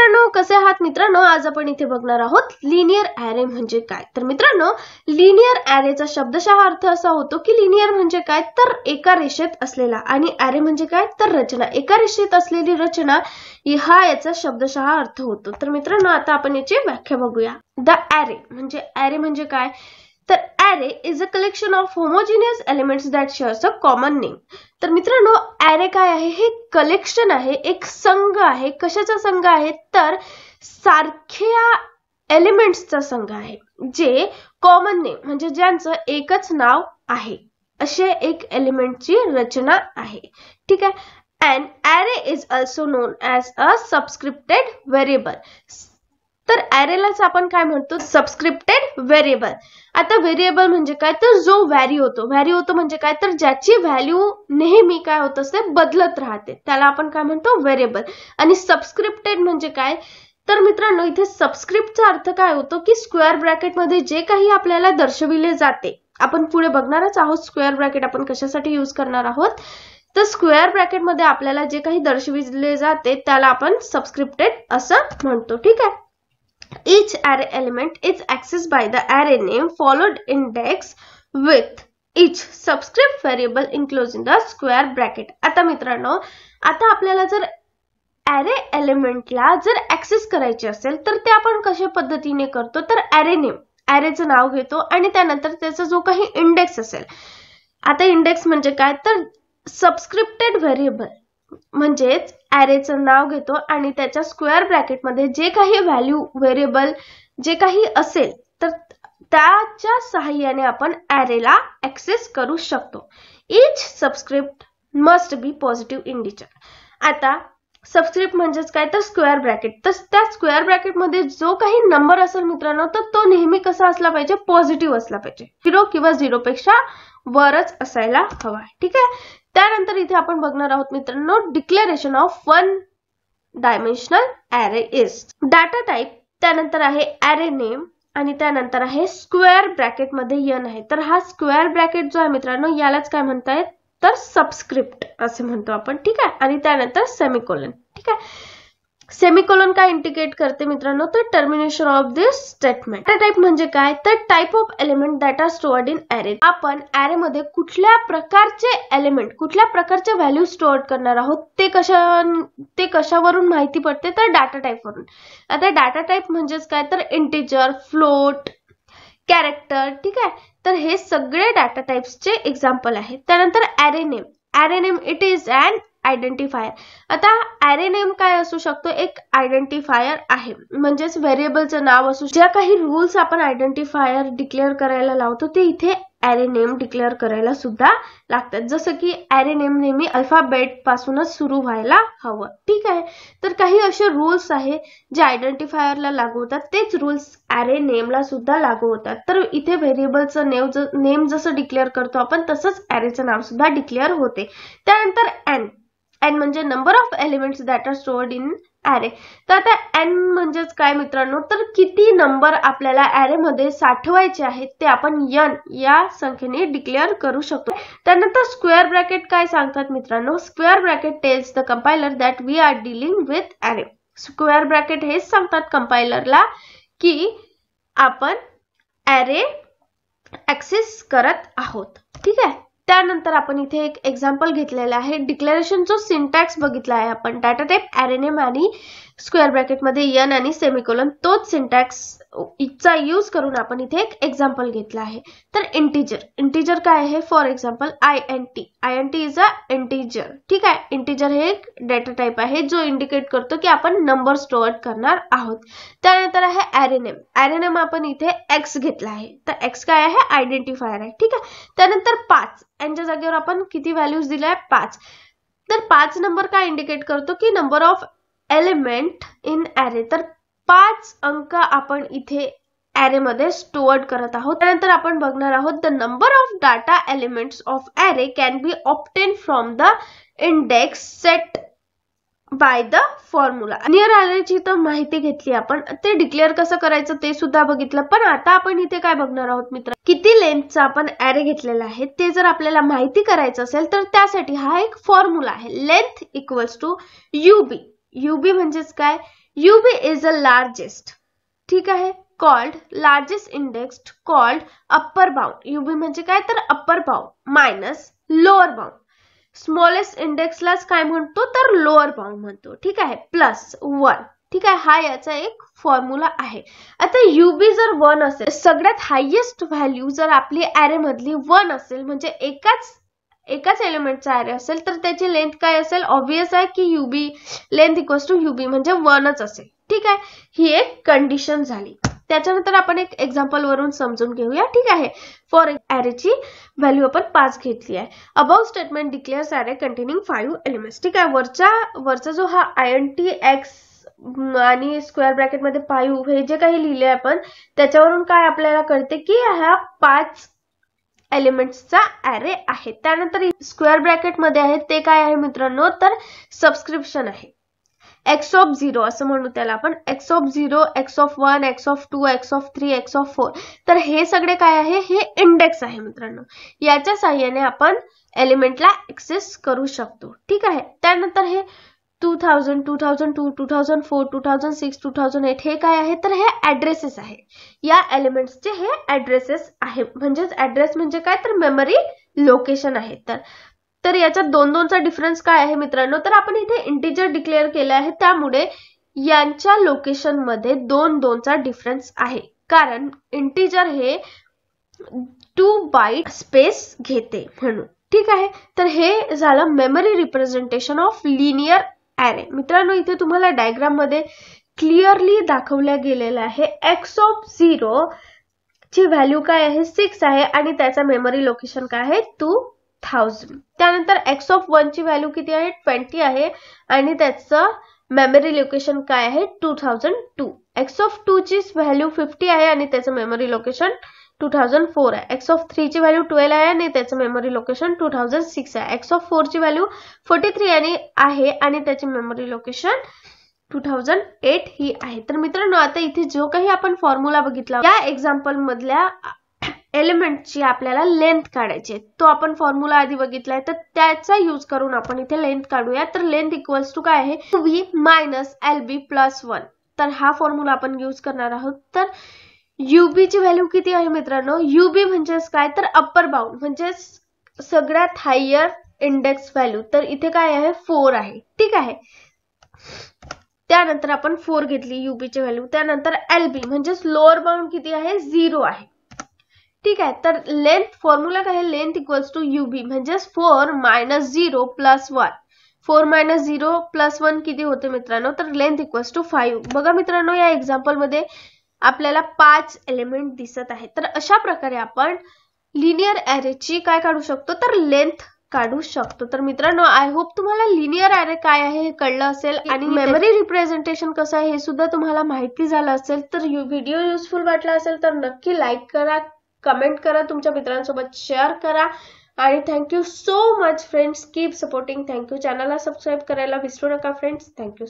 मित्रांनो, कसे आहात मित्रांनो? आज आपण इथे बघणार आहोत लिनियर ॲरे म्हणजे काय. तर मित्रांनो, लिनियर ॲरेचा शब्दशः अर्थ असा होतो की लिनियर म्हणजे काय तर एका रेषेत असलेला, आणि ॲरे म्हणजे काय तर रचना, एका रेषेत असलेली रचना, हा याचा शब्दशः अर्थ होतो. तर मित्रांनो, आता आपण याची व्याख्या बघूया. द ॲरे म्हणजे काय तर array is a collection of homogeneous elements that shares a common name. तर मित्रांनो, ॲरे काय आहे? हे कलेक्शन आहे, एक संघ आहे. कशाचा संघ आहे तर सारख्या एलिमेंट्सचा संघ आहे, जे कॉमन नेम म्हणजे ज्यांचं एकच नाव आहे, असे एक एलिमेंटची रचना आहे. ठीक आहे. And array is also known as a subscripted variable. तर ॲरेलाच आपण काय म्हणतो? Subscripted variable. आता व्हेरिएबल म्हणजे काय तर जो व्हॅरी होतो म्हणजे काय तर ज्याची व्हॅल्यू नेहमी काय होत असते, बदलत राहते, त्याला आपण काय म्हणतो? व्हेरिएबल. आणि सबस्क्रिप्टेड म्हणजे काय तर मित्रांनो, इथे सबस्क्रिप्टचा अर्थ काय होतो की स्क्वेअर ब्रॅकेट मध्ये जे काही आपल्याला दर्शविले जाते, आपण पुढे बघणारच आहोत स्क्वेअर ब्रॅकेट आपण कशासाठी यूज करणार आहोत. तर स्क्वेअर ब्रॅकेट मध्ये आपल्याला जे काही दर्शविले जाते त्याला आपण सबस्क्रिप्टेड असं म्हणतो. ठीक आहे. Each array element is accessed by the array name followed index with each subscript variable enclosed in the square bracket. आता मित्रांनो, आता आपल्याला जर array एलिमेंटला जर ऍक्सेस करायचे असेल तर ते आपण कशा पद्धतीने करतो तर array name, arrayचं नाव घेतो आणि त्यानंतर त्याचा जो काही इंडेक्स असेल. आता इंडेक्स म्हणजे काय तर सबस्क्रिप्टेड व्हेरिएबल म्हणजेच ॲरेचं नाव घेतो आणि त्याच्या स्क्वेअर ब्रॅकेटमध्ये जे काही व्हॅल्यू व्हेरिएबल जे काही असेल तर त्याच्या सहाय्याने आपण ॲरेला ऍक्सेस करू शकतो. Each subscript must be positive integer. आता सबस्क्रिप्ट म्हणजेच काय तर स्क्वेअर ब्रॅकेट. तर त्या स्क्वेअर ब्रॅकेटमध्ये जो काही नंबर असेल मित्रांनो, तर तो नेहमी कसा असला पाहिजे? पॉझिटिव्ह असला पाहिजे. 0 किंवा 0 पेक्षा वरच असायला हवा. ठीक आहे. त्यानंतर इथे आपण बघणार आहोत मित्रांनो declaration of one dimensional array is. Data type, त्यानंतर आहे ॲरे नेम आणि त्यानंतर आहे स्क्वेअर ब्रॅकेट मध्ये n आहे. तर हा स्क्वेअर ब्रॅकेट जो आहे मित्रांनो, यालाच काय म्हणतायत तर सबस्क्रिप्ट असे म्हणतो आपण. ठीक आहे. आणि त्यानंतर सेमिकोलन. ठीक आहे. सेमिकोलन काय इंडिकेट करते मित्रांनो तर termination of this statement. Data type म्हणजे काय तर type of element that are stored in array. आपण ॲरे मध्ये कुठल्या प्रकारचे एलिमेंट, कुठल्या प्रकारच्या व्हॅल्यू स्टोअर करणार आहोत ते कशावरून माहिती पडते तर डाटा टाइप वरून. आता डाटा टाइप म्हणजेच काय तर इंटिजर, फ्लोट, कॅरेक्टर. ठीक आहे. तर हे सगळे डाटा टाइप्सचे एक्झाम्पल आहेत. त्यानंतर array name. Array name it is an identifier. आता ॲरे नेम काय असू शकतो? एक आयडेंटिफायर आहे, म्हणजेच व्हेरिएबलचं नाव असू. ज्या काही रूल्स आपण आयडेंटिफायर डिक्लेअर करायला लावतो ते इथे ॲरे नेम डिक्लेअर करायला सुद्धा लागतात. जसं की ॲरे नेम नेहमी अल्फाबेट पासूनच सुरू व्हायला हवं. ठीक आहे. तर काही असे रूल्स आहे जे आयडेंटिफायरला लागू होतात, तेच रूल्स ॲरे नेमला सुद्धा लागू होतात. तर इथे व्हेरिएबलचं नेम जसं डिक्लेअर करतो आपण, तसंच ॲरेचं नाव सुद्धा डिक्लेअर होते. त्यानंतर n म्हणजे number of elements that are stored in array. तर आता n म्हणजेच काय मित्रांनो तर किती नंबर आपल्याला ॲरे मध्ये साठवायचे आहेत ते आपण n या संख्येने डिक्लेअर करू शकतो. त्यानंतर स्क्वेअर ब्रॅकेट काय सांगतात मित्रांनो? Square bracket tells the compiler that we are dealing with array. Square bracket हेच सांगतात कंपायलरला की आपण ॲरे ऍक्सेस करत आहोत. ठीक आहे. त्यानंतर आपण इथे एक एक्झाम्पल घेतलेला आहे. डिक्लेरेशनचा सिंटॅक्स बघितला आहे आपण. डाटा टाइप, ॲरे नेम आणि स्क्वेअर ब्रॅकेट मध्ये n आणि सेमिकोलन, तोच सिंटॅक्स चा यूज करून आपण इथे एक एक्झाम्पल घेतला आहे. तर इंटिजर काय आहे? For example INT is a integer. ठीक आहे. इंटिजर हे एक डेटा टाइप आहे जो इंडिकेट करतो की आपण नंबर स्टोअर करणार आहोत. त्यानंतर आहे ॲरे नेम आपण इथे x घेतला आहे. तर x काय आहे? आयडेंटिफायर आहे. ठीक आहे. त्यानंतर 5, यांच्या जागेवर आपण किती व्हॅल्यूज दिल्या? 5. तर 5 नंबर काय इंडिकेट करतो की number of element in array. तर 5 अंक आपण इथे ॲरे मध्ये स्टोअर्ड करत आहोत. त्यानंतर आपण बघणार आहोत the number of data elements of array can be obtain from the index set by the formula. Linear ॲरेची तर माहिती घेतली आपण, ते डिक्लेअर कसं करायचं ते सुद्धा बघितलं. पण आता आपण इथे काय बघणार आहोत मित्र, किती लेंथचा आपण ॲरे घेतलेला आहे ते जर आपल्याला माहिती करायचं असेल तर त्यासाठी हा एक फॉर्म्युला आहे. Length equals to UB. UB म्हणजेच काय? UB इज अ लार्जेस्ट, ठीक आहे, called largest index called upper bound. UB म्हणजे काय तर upper bound minus lower bound. Smallest इंडेक्सलाच काय म्हणतो तर लोअर बाउंड म्हणतो, ठीक आहे, प्लस 1. ठीक आहे, हा याचा एक फॉर्म्युला आहे. आता UB जर 1 असेल, सगळ्यात हायेस्ट व्हॅल्यू जर आपली ॲरे मधली 1 असेल, म्हणजे एकाच एलिमेंटचा ॲरे असेल, तर त्याची लेंथ काय असेल, ऑब्वियस आहे की UB length equals to UB म्हणजे 1च असेल. ठीक आहे, ही एक कंडिशन झाली. त्याच्यानंतर आपण एक एक्झाम्पल वरून समजून घेऊया. ठीक आहे, फॉर ॲरेची व्हॅल्यू आपण 5 घेतली आहे. About statement डिक्लेअर्स array containing 5 elements. ठीक आहे, वरचा जो हा INT X आणि स्क्वेअर ब्रॅकेट मध्ये 5 हे जे काही लिहिले आपण, त्याच्यावरून काय आपल्याला कळते की हा 5 एलिमेंट्सचा ॲरे आहे. त्यानंतर स्क्वेअर ब्रॅकेट मध्ये आहे ते काय आहे मित्रांनो, तर सबस्क्रिप्शन आहे. X of 0 असं म्हणू त्याला आपण. X of 0, X of 1, X of 2, X of 3, X of 4. तर हे सगळे काय आहे, हे इंडेक्स आहे मित्रांनो. याच्या साहाय्याने आपण एलिमेंटला ऍक्सेस करू शकतो. ठीक आहे, त्यानंतर हे 2000, 2002, 2004, 2006, 2008 हे काय आहे तर हे ऍड्रेसेस आहे. या एलिमेंट्सचे हे ऍड्रेसेस आहे. म्हणजेच ऍड्रेस म्हणजे काय तर मेमरी लोकेशन आहे. तर याच्यात 2-2चा डिफरन्स काय आहे मित्रांनो, तर आपण इथे इंटिजर डिक्लेअर केला आहे, त्यामुळे यांच्या लोकेशन मध्ये 2-2चा डिफरन्स आहे. कारण इंटिजर हे 2 बाइट स्पेस घेते म्हणून. ठीक आहे, तर हे झालं memory representation of linear array. मित्रांनो, इथे तुम्हाला डायग्राम मध्ये क्लिअरली दाखवल्या गेलेलं आहे. X of 0 ची व्हॅल्यू काय आहे 6 आहे आणि त्याचा मेमरी लोकेशन काय आहे 2000. त्यानंतर X of 1 ची व्हॅल्यू किती आहे 20 आहे आणि त्याचं मेमरी लोकेशन काय आहे 2002. X of 2 ची व्हॅल्यू 50 आहे आणि त्याचं मेमरी लोकेशन 2004 आहे. X of 3 ची व्हॅल्यू 12 आहे आणि त्याचं मेमरी लोकेशन 2006 आहे. X of 4 ची व्हॅल्यू 43 आहे आणि त्याची मेमरी लोकेशन 2008 ही आहे. तर मित्रांनो, आता इथे जो काही आपण फॉर्म्युला बघितला, या एक्झाम्पल मधल्या एलिमेंटची आपल्याला लेंथ काढायची आहे. तो आपण फॉर्म्युला आधी बघितलाय, तर त्याचा यूज करून आपण इथे लेंथ काढूया. तर लेंथ इक्वल्स टू काय आहे UB मायनस LB प्लस 1. तर हा फॉर्म्युला आपण यूज करणार आहोत. तर UB ची व्हॅल्यू किती आहे मित्रांनो, UB म्हणजेच काय तर अप्पर बाउंड, म्हणजे सगळ्यात हायर इंडेक्स व्हॅल्यू. तर इथे काय आहे 4 आहे. ठीक आहे, त्यानंतर आपण 4 घेतली UB ची व्हॅल्यू. त्यानंतर LB म्हणजे लोअर बाउंड किती आहे 0 आहे. ठीक आहे, तर लेंथ फॉर्म्युला काय आहे, लेंथ इक्वल्स टू UB म्हणजे 4 मायनस 0 प्लस 1. 4 मायनस 0 प्लस 1 किती होते मित्रांनो, तर लेंथ इक्वल्स टू 5. बघा मित्रांनो, या एक्झाम्पल मध्ये आपल्याला 5 एलिमेंट दिसत आहे. तर अशा प्रकारे आपण लिनियर ॲरेची काय काढू शकतो तर लेंथ काढू शकतो. तर मित्रांनो, आय होप तुम्हाला लिनियर ॲरे काय आहे हे कळलं असेल आणि मेमरी रिप्रेझेंटेशन कसं आहे हे सुद्धा तुम्हाला माहिती झालं असेल. तर व्हिडिओ युजफुल वाटला असेल तर नक्की लाईक करा, कमेंट करा, तुमच्या मित्रांसोबत शेअर करा आणि thank you so much friends. Keep supporting. Thank you. चॅनलला सबस्क्राईब करायला विसरू नका फ्रेंड्स. थँक्यू.